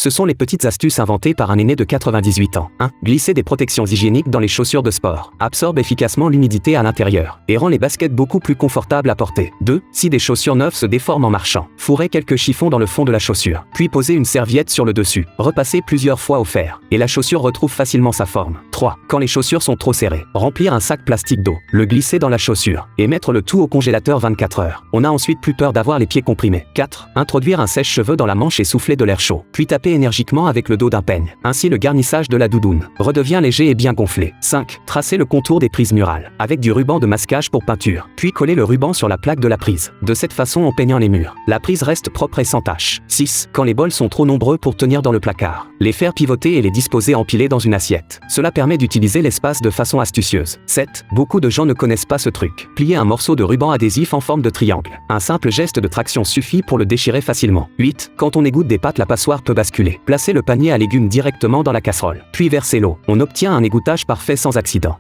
Ce sont les petites astuces inventées par un aîné de 98 ans. 1. Glisser des protections hygiéniques dans les chaussures de sport. Absorbe efficacement l'humidité à l'intérieur et rend les baskets beaucoup plus confortables à porter. 2. Si des chaussures neuves se déforment en marchant, fourrez quelques chiffons dans le fond de la chaussure, puis posez une serviette sur le dessus. Repassez plusieurs fois au fer et la chaussure retrouve facilement sa forme. 3. Quand les chaussures sont trop serrées, remplir un sac plastique d'eau, le glisser dans la chaussure et mettre le tout au congélateur 24 heures. On a ensuite plus peur d'avoir les pieds comprimés. 4. Introduire un sèche-cheveux dans la manche et souffler de l'air chaud, puis taper énergiquement avec le dos d'un peigne. Ainsi le garnissage de la doudoune redevient léger et bien gonflé. 5. Tracer le contour des prises murales avec du ruban de masquage pour peinture, puis coller le ruban sur la plaque de la prise. De cette façon, en peignant les murs, la prise reste propre et sans tache. 6. Quand les bols sont trop nombreux pour tenir dans le placard, les faire pivoter et les disposer empilés dans une assiette. Cela permet d'utiliser l'espace de façon astucieuse. 7. Beaucoup de gens ne connaissent pas ce truc. Plier un morceau de ruban adhésif en forme de triangle. Un simple geste de traction suffit pour le déchirer facilement. 8. Quand on égoutte des pâtes, la passoire peut basculer. Placez le panier à légumes directement dans la casserole, puis versez l'eau. On obtient un égouttage parfait sans accident.